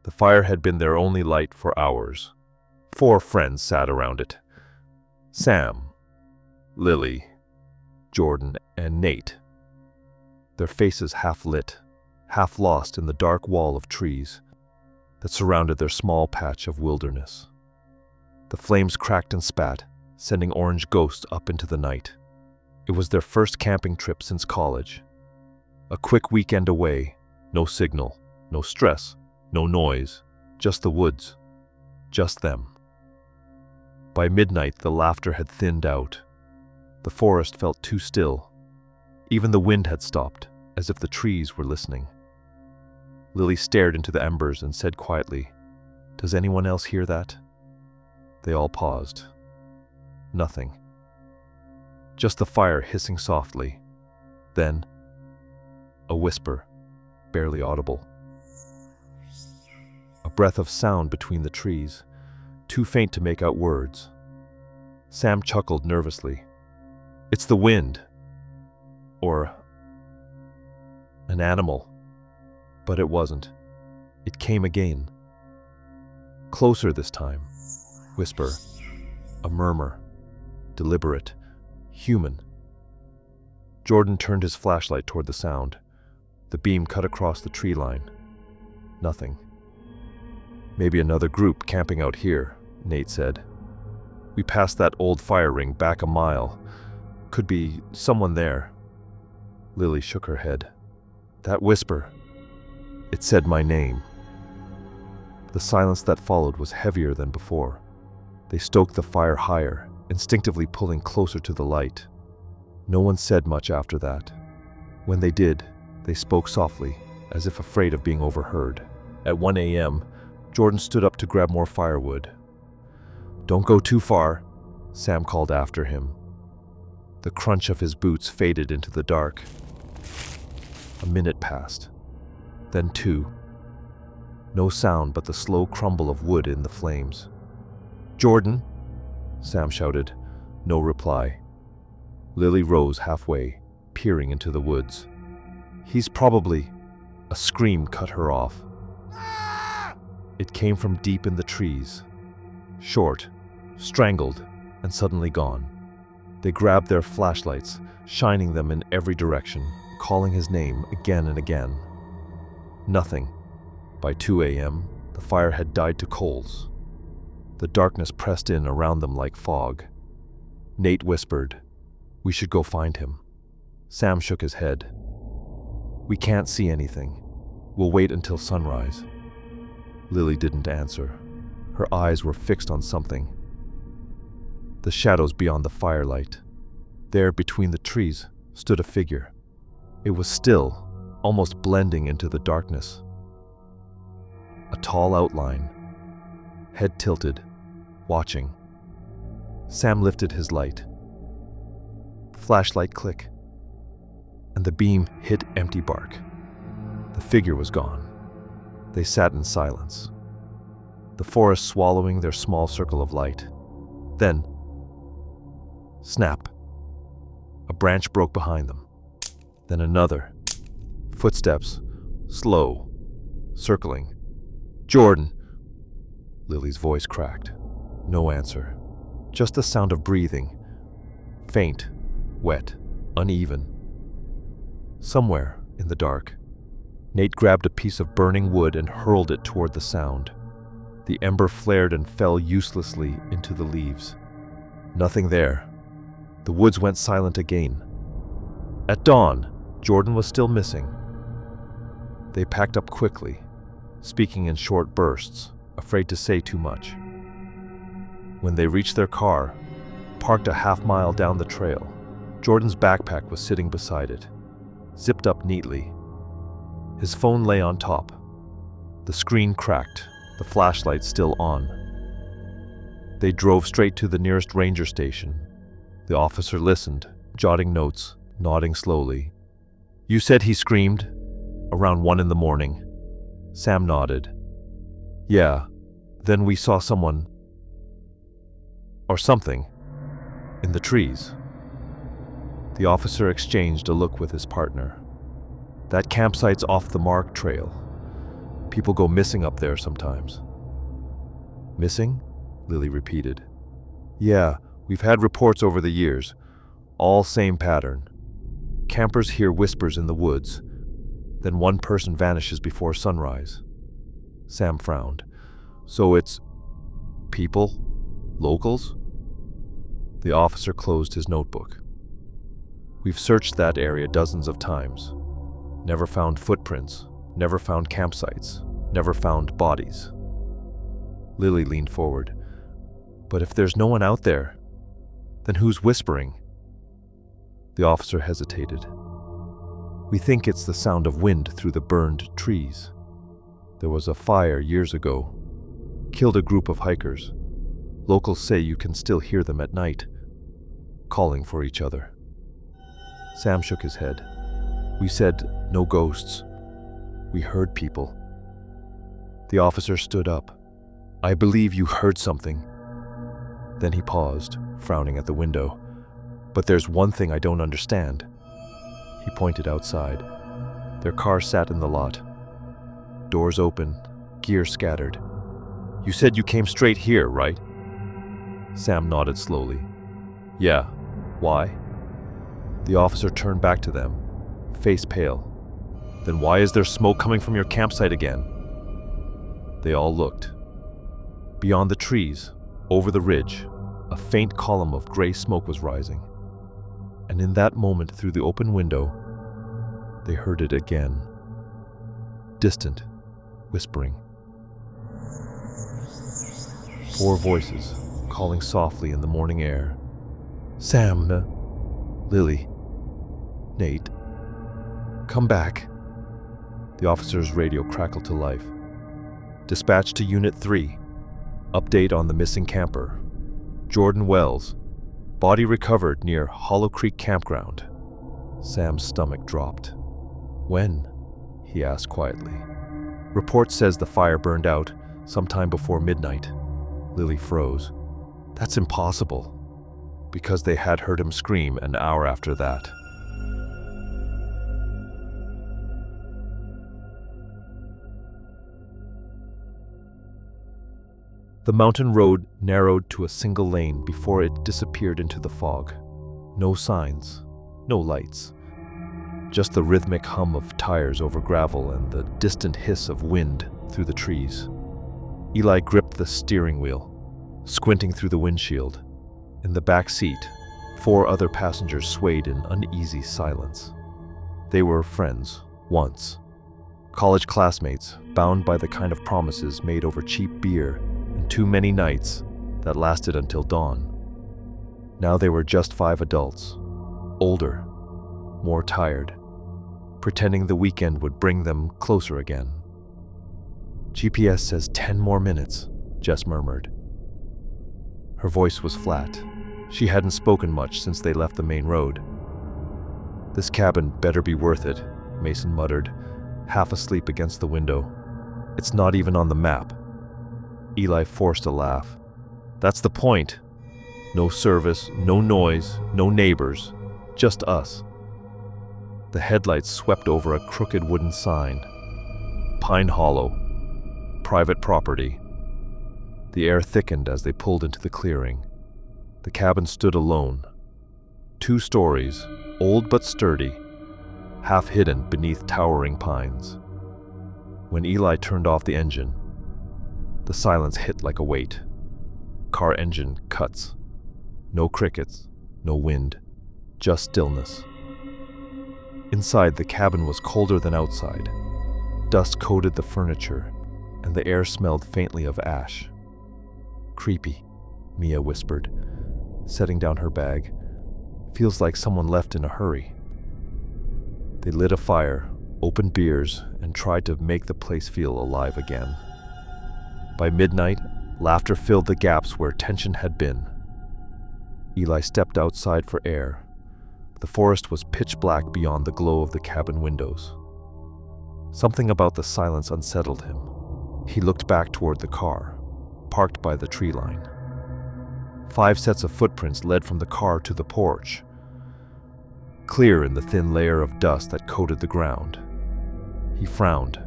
The fire had been their only light for hours. 4 friends sat around it. Sam, Lily, Jordan, and Nate. Their faces half lit, half lost in the dark wall of trees that surrounded their small patch of wilderness. The flames cracked and spat, sending orange ghosts up into the night. It was their first camping trip since college. A quick weekend away, no signal, no stress, no noise, just the woods, just them. By midnight, the laughter had thinned out. The forest felt too still. Even the wind had stopped, as if the trees were listening. Lily stared into the embers and said quietly, "Does anyone else hear that?" They all paused. Nothing. Just the fire hissing softly. Then, a whisper, barely audible. A breath of sound between the trees, too faint to make out words. Sam chuckled nervously. "It's the wind. Or an animal." But it wasn't. It came again. Closer this time. Whisper. A murmur. Deliberate. Human. Jordan turned his flashlight toward the sound. The beam cut across the tree line. Nothing. "Maybe another group camping out here," Nate said. "We passed that old fire ring back a mile. Could be someone there." Lily shook her head. "That whisper. It said my name." The silence that followed was heavier than before. They stoked the fire higher, instinctively pulling closer to the light. No one said much after that. When they did, they spoke softly, as if afraid of being overheard. At 1 a.m., Jordan stood up to grab more firewood. "Don't go too far," Sam called after him. The crunch of his boots faded into the dark. A minute passed. Then 2. No sound but the slow crumble of wood in the flames. "Jordan!" Sam shouted. No reply. Lily rose halfway, peering into the woods. "He's probably..." A scream cut her off. It came from deep in the trees. Short, strangled, and suddenly gone. They grabbed their flashlights, shining them in every direction, calling his name again and again. Nothing. By 2 a.m., the fire had died to coals. The darkness pressed in around them like fog. Nate whispered, "We should go find him." Sam shook his head. "We can't see anything. We'll wait until sunrise." Lily didn't answer. Her eyes were fixed on something. The shadows beyond the firelight. There, between the trees, stood a figure. It was still, almost blending into the darkness. A tall outline, head tilted, watching. Sam lifted his light. Flashlight click, and the beam hit empty bark. The figure was gone. They sat in silence, the forest swallowing their small circle of light. Then, snap. A branch broke behind them. Then another. Footsteps, slow, circling. "Jordan!" Lily's voice cracked. No answer. Just the sound of breathing. Faint, wet, uneven. Somewhere in the dark, Nate grabbed a piece of burning wood and hurled it toward the sound. The ember flared and fell uselessly into the leaves. Nothing there. The woods went silent again. At dawn, Jordan was still missing. They packed up quickly, speaking in short bursts, afraid to say too much. When they reached their car, parked a half-mile down the trail, Jordan's backpack was sitting beside it, zipped up neatly. His phone lay on top. The screen cracked, the flashlight still on. They drove straight to the nearest ranger station. The officer listened, jotting notes, nodding slowly. "You said he screamed? Around 1 a.m. Sam nodded. "Yeah, then we saw someone, or something, in the trees." The officer exchanged a look with his partner. "That campsite's off the Mark Trail. People go missing up there sometimes. Missing? Lily repeated. Yeah, we've had reports over the years. All same pattern. Campers hear whispers in the woods. Then one person vanishes before sunrise. Sam frowned. So it's people? Locals? The officer closed his notebook. We've searched that area dozens of times. Never found footprints, never found campsites, never found bodies. Lily leaned forward. But if there's no one out there, then who's whispering? The officer hesitated. We think it's the sound of wind through the burned trees. There was a fire years ago. Killed a group of hikers. Locals say you can still hear them at night, calling for each other. Sam shook his head. We said no ghosts. We heard people. The officer stood up. I believe you heard something. Then he paused, frowning at the window. But there's one thing I don't understand. He pointed outside. Their car sat in the lot. Doors open, gear scattered. You said you came straight here, right? Sam nodded slowly. Yeah. Why? The officer turned back to them, face pale. Then why is there smoke coming from your campsite again? They all looked. Beyond the trees, over the ridge, a faint column of gray smoke was rising. And in that moment, through the open window, they heard it again. Distant, whispering. 4 voices, calling softly in the morning air. Sam, Lily, Nate, come back. The officer's radio crackled to life. Dispatch to Unit 3. Update on the missing camper. Jordan Wells. Body recovered near Hollow Creek Campground. Sam's stomach dropped. When? He asked quietly. Report says the fire burned out sometime before midnight. Lily froze. That's impossible, because they had heard him scream an hour after that. The mountain road narrowed to a single lane before it disappeared into the fog. No signs, no lights. Just the rhythmic hum of tires over gravel and the distant hiss of wind through the trees. Eli gripped the steering wheel, squinting through the windshield. In the back seat, 4 other passengers swayed in uneasy silence. They were friends, once. College classmates, bound by the kind of promises made over cheap beer and too many nights that lasted until dawn. Now they were just 5 adults, older, more tired, pretending the weekend would bring them closer again. GPS says 10 more minutes, Jess murmured. Her voice was flat. She hadn't spoken much since they left the main road. This cabin better be worth it, Mason muttered, half asleep against the window. It's not even on the map. Eli forced a laugh. That's the point. No service, no noise, no neighbors, just us. The headlights swept over a crooked wooden sign. Pine Hollow. Private property. The air thickened as they pulled into the clearing. The cabin stood alone. 2 stories, old but sturdy, half hidden beneath towering pines. When Eli turned off the engine, the silence hit like a weight. Car engine cuts. No crickets, no wind, just stillness. Inside, the cabin was colder than outside. Dust coated the furniture, and the air smelled faintly of ash. Creepy, Mia whispered, setting down her bag. Feels like someone left in a hurry. They lit a fire, opened beers, and tried to make the place feel alive again. By midnight, laughter filled the gaps where tension had been. Eli stepped outside for air. The forest was pitch black beyond the glow of the cabin windows. Something about the silence unsettled him. He looked back toward the car, parked by the tree line. 5 sets of footprints led from the car to the porch, clear in the thin layer of dust that coated the ground. He frowned,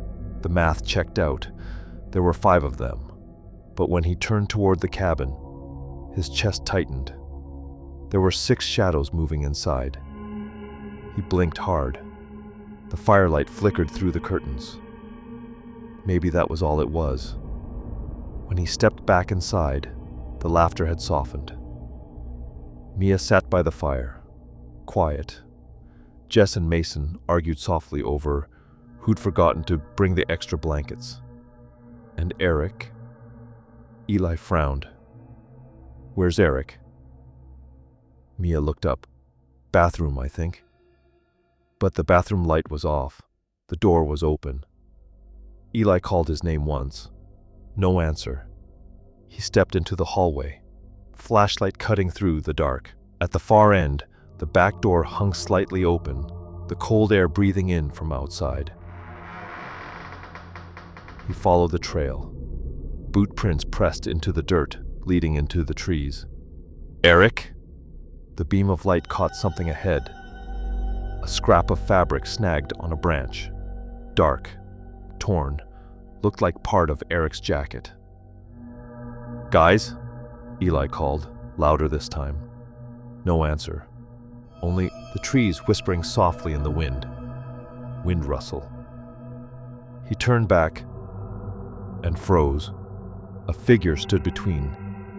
The math checked out. There were 5 of them. But when he turned toward the cabin, his chest tightened. There were 6 shadows moving inside. He blinked hard. The firelight flickered through the curtains. Maybe that was all it was. When he stepped back inside, the laughter had softened. Mia sat by the fire, quiet. Jess and Mason argued softly over who'd forgotten to bring the extra blankets. And Eric? Eli frowned. "Where's Eric?" Mia looked up. "Bathroom, I think." But the bathroom light was off. The door was open. Eli called his name once. No answer. He stepped into the hallway, flashlight cutting through the dark. At the far end, the back door hung slightly open, the cold air breathing in from outside. He followed the trail. Boot prints pressed into the dirt, leading into the trees. "Eric?" The beam of light caught something ahead. A scrap of fabric snagged on a branch. Dark, torn, looked like part of Eric's jacket. "Guys?" Eli called, louder this time. No answer. Only the trees whispering softly in the wind. Wind rustle. He turned back and froze. A figure stood between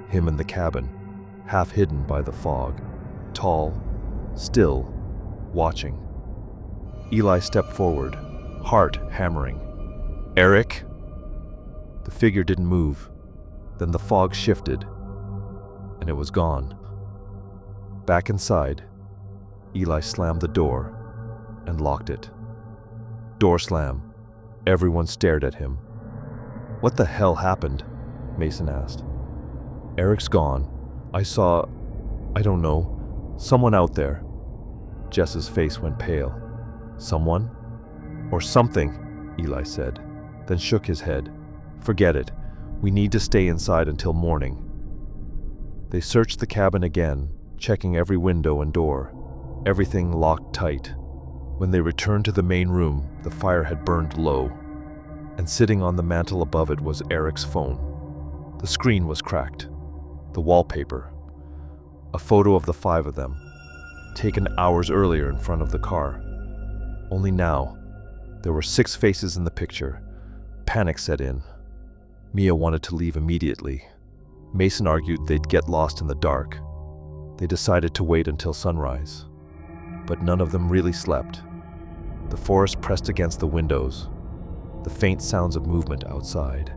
him and the cabin, half hidden by the fog. Tall, still, watching. Eli stepped forward, heart hammering. "Eric?" The figure didn't move. Then the fog shifted, and it was gone. Back inside, Eli slammed the door and locked it. Door slam. Everyone stared at him. "What the hell happened?" Mason asked. "Eric's gone. I don't know, someone out there." Jess's face went pale. "Someone? Or something," Eli said, then shook his head. "Forget it. We need to stay inside until morning." They searched the cabin again, checking every window and door, everything locked tight. When they returned to the main room, the fire had burned low, and sitting on the mantel above it was Eric's phone. The screen was cracked. The wallpaper. A photo of the 5 of them, taken hours earlier in front of the car. Only now, there were 6 faces in the picture. Panic set in. Mia wanted to leave immediately. Mason argued they'd get lost in the dark. They decided to wait until sunrise. But none of them really slept. The forest pressed against the windows. The faint sounds of movement outside.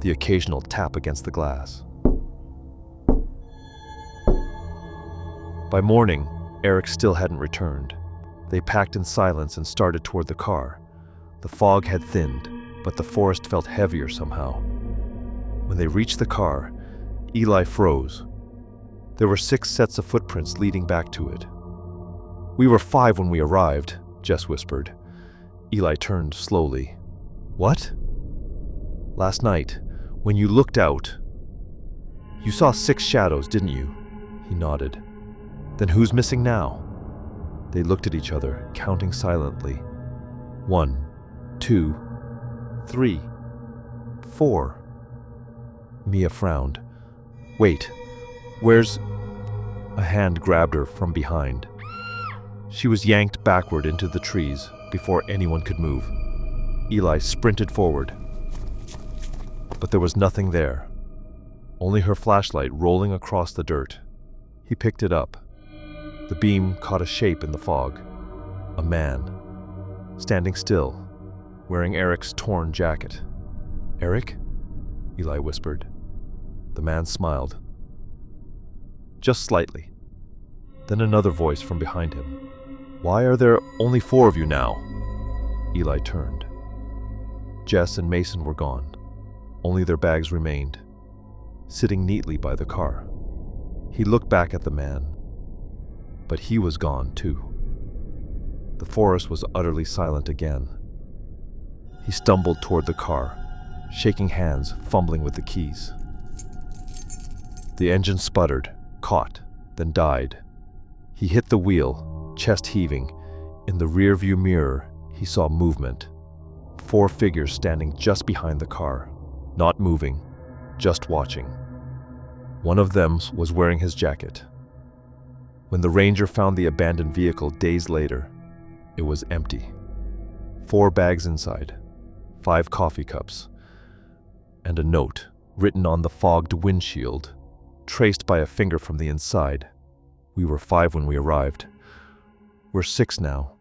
The occasional tap against the glass. By morning, Eric still hadn't returned. They packed in silence and started toward the car. The fog had thinned, but the forest felt heavier somehow. When they reached the car, Eli froze. There were 6 sets of footprints leading back to it. "We were 5 when we arrived," Jess whispered. Eli turned slowly. "What?" "Last night, when you looked out, you saw 6 shadows, didn't you?" He nodded. "Then who's missing now?" They looked at each other, counting silently. 1, 2, 3, 4. Mia frowned. "Wait, where's—" A hand grabbed her from behind. She was yanked backward into the trees before anyone could move. Eli sprinted forward. But there was nothing there. Only her flashlight rolling across the dirt. He picked it up. The beam caught a shape in the fog. A man. Standing still, wearing Eric's torn jacket. "Eric?" Eli whispered. The man smiled. Just slightly. Then another voice from behind him. "Why are there only 4 of you now?" Eli turned. Jess and Mason were gone. Only their bags remained, sitting neatly by the car. He looked back at the man, but he was gone too. The forest was utterly silent again. He stumbled toward the car, shaking hands, fumbling with the keys. The engine sputtered, caught, then died. He hit the wheel, chest heaving. In the rearview mirror, he saw movement. 4 figures standing just behind the car, not moving, just watching. One of them was wearing his jacket. When the ranger found the abandoned vehicle days later, it was empty. 4 bags inside, 5 coffee cups, and a note written on the fogged windshield, traced by a finger from the inside. We were 5 when we arrived. We're 6 now.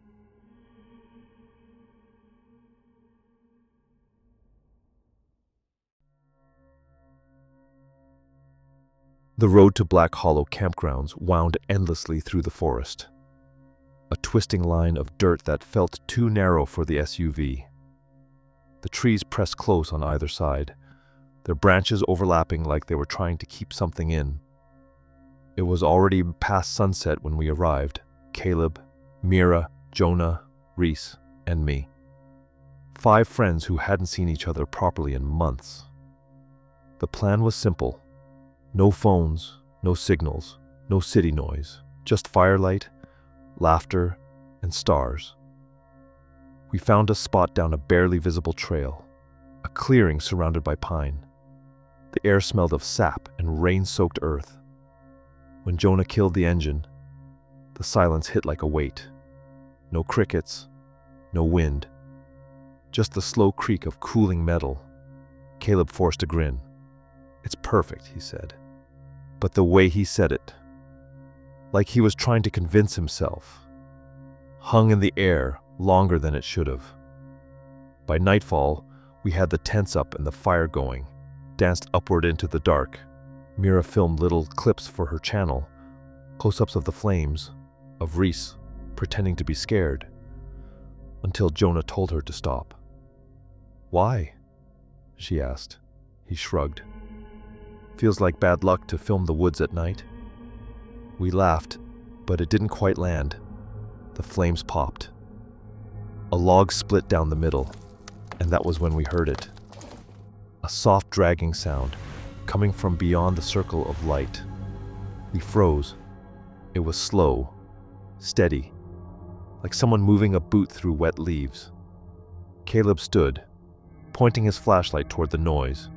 The road to Black Hollow campgrounds wound endlessly through the forest, a twisting line of dirt that felt too narrow for the SUV. The trees pressed close on either side, their branches overlapping like they were trying to keep something in. It was already past sunset when we arrived. Caleb, Mira, Jonah, Reese, and me. 5 friends who hadn't seen each other properly in months. The plan was simple. No phones, no signals, no city noise, just firelight, laughter, and stars. We found a spot down a barely visible trail, a clearing surrounded by pine. The air smelled of sap and rain-soaked earth. When Jonah killed the engine, the silence hit like a weight. No crickets, no wind, just the slow creak of cooling metal. Caleb forced a grin. "It's perfect," he said. But the way he said it, like he was trying to convince himself, hung in the air longer than it should have. By nightfall, we had the tents up and the fire going, danced upward into the dark. Mira filmed little clips for her channel, close-ups of the flames, of Reese pretending to be scared, until Jonah told her to stop. "Why?" she asked. He shrugged. "Feels like bad luck to film the woods at night." We laughed, but it didn't quite land. The flames popped. A log split down the middle, and that was when we heard it. A soft dragging sound, coming from beyond the circle of light. We froze. It was slow, steady, like someone moving a boot through wet leaves. Caleb stood, pointing his flashlight toward the noise.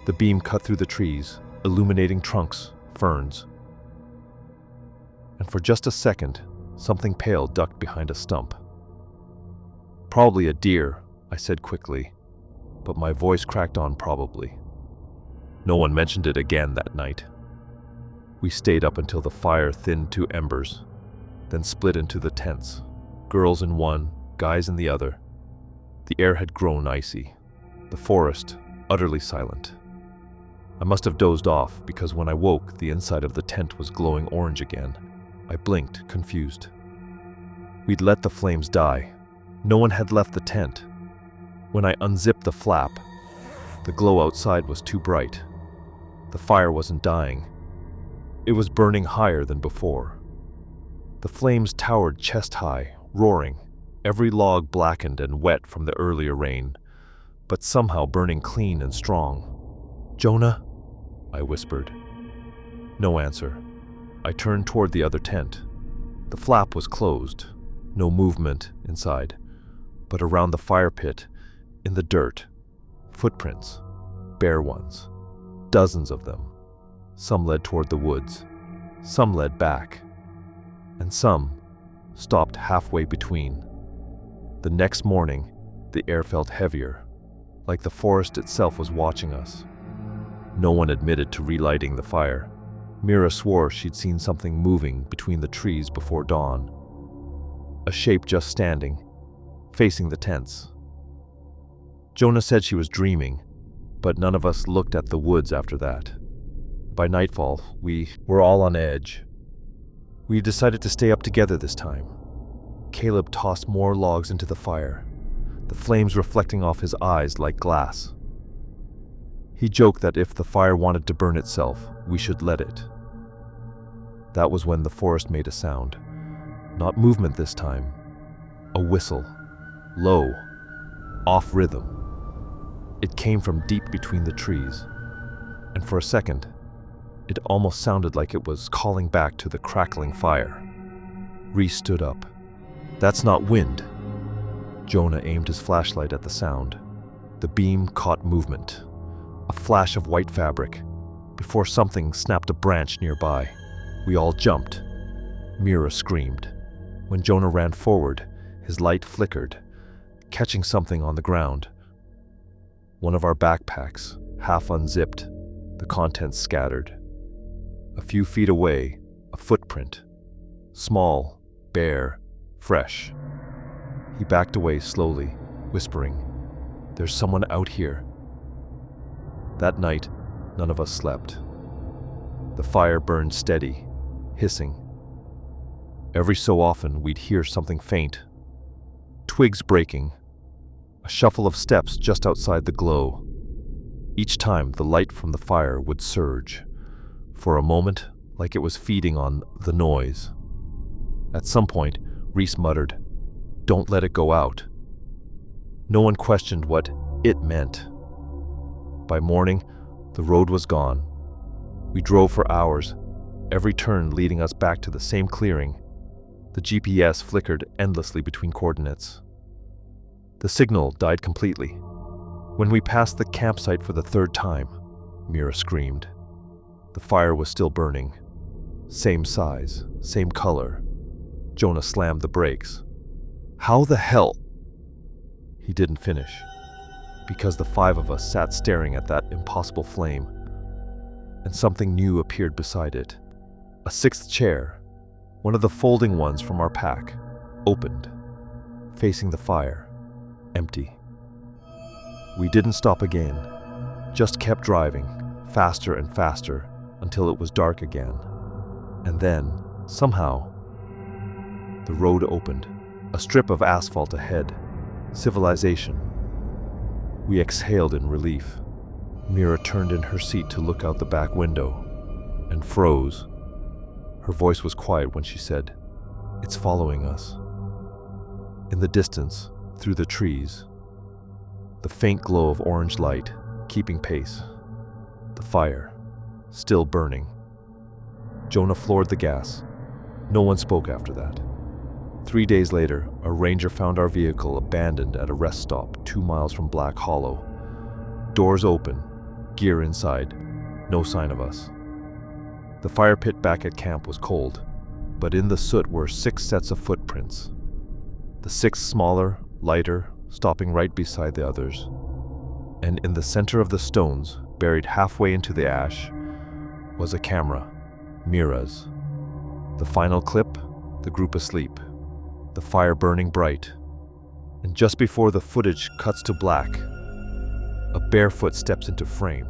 The beam cut through the trees, illuminating trunks, ferns. And for just a second, something pale ducked behind a stump. "Probably a deer," I said quickly, but my voice cracked on probably. No one mentioned it again that night. We stayed up until the fire thinned to embers, then split into the tents, girls in one, guys in the other. The air had grown icy, the forest utterly silent. I must have dozed off because when I woke, the inside of the tent was glowing orange again. I blinked, confused. We'd let the flames die. No one had left the tent. When I unzipped the flap, the glow outside was too bright. The fire wasn't dying. It was burning higher than before. The flames towered chest-high, roaring, every log blackened and wet from the earlier rain, but somehow burning clean and strong. "Jonah?" I whispered. No answer. I turned toward the other tent. The flap was closed, no movement inside, but around the fire pit, in the dirt, footprints, bare ones, dozens of them. Some led toward the woods, some led back, and some stopped halfway between. The next morning, the air felt heavier, like the forest itself was watching us. No one admitted to relighting the fire. Mira swore she'd seen something moving between the trees before dawn. A shape just standing, facing the tents. Jonah said she was dreaming, but none of us looked at the woods after that. By nightfall, we were all on edge. We decided to stay up together this time. Caleb tossed more logs into the fire, the flames reflecting off his eyes like glass. He joked that if the fire wanted to burn itself, we should let it. That was when the forest made a sound. Not movement this time. A whistle. Low. Off rhythm. It came from deep between the trees. And for a second, it almost sounded like it was calling back to the crackling fire. Reese stood up. "That's not wind." Jonah aimed his flashlight at the sound. The beam caught movement, a flash of white fabric, before something snapped a branch nearby. We all jumped. Mira screamed. When Jonah ran forward, his light flickered, catching something on the ground. One of our backpacks, half unzipped, the contents scattered. A few feet away, a footprint. Small, bare, fresh. He backed away slowly, whispering, "There's someone out here." That night, none of us slept. The fire burned steady, hissing. Every so often, we'd hear something faint. Twigs breaking, a shuffle of steps just outside the glow. Each time, the light from the fire would surge, for a moment, like it was feeding on the noise. At some point, Reese muttered, "Don't let it go out." No one questioned what it meant. By morning, the road was gone. We drove for hours, every turn leading us back to the same clearing. The GPS flickered endlessly between coordinates. The signal died completely. When we passed the campsite for the third time, Mira screamed. The fire was still burning. Same size, same color. Jonah slammed the brakes. "How the hell?" He didn't finish, because the five of us sat staring at that impossible flame, and something new appeared beside it. A sixth chair, one of the folding ones from our pack, opened, facing the fire, empty. We didn't stop again, just kept driving, faster and faster, until it was dark again. And then, somehow, the road opened, a strip of asphalt ahead, civilization. We exhaled in relief. Mira turned in her seat to look out the back window, and froze. Her voice was quiet when she said, "It's following us." In the distance, through the trees, the faint glow of orange light, keeping pace. The fire, still burning. Jonah floored the gas. No one spoke after that. 3 days later, a ranger found our vehicle abandoned at a rest stop 2 miles from Black Hollow. Doors open, gear inside, no sign of us. The fire pit back at camp was cold, but in the soot were 6 sets of footprints. The 6 smaller, lighter, stopping right beside the others. And in the center of the stones, buried halfway into the ash, was a camera, Mira's. The final clip, the group asleep, the fire burning bright. And just before the footage cuts to black, a barefoot steps into frame.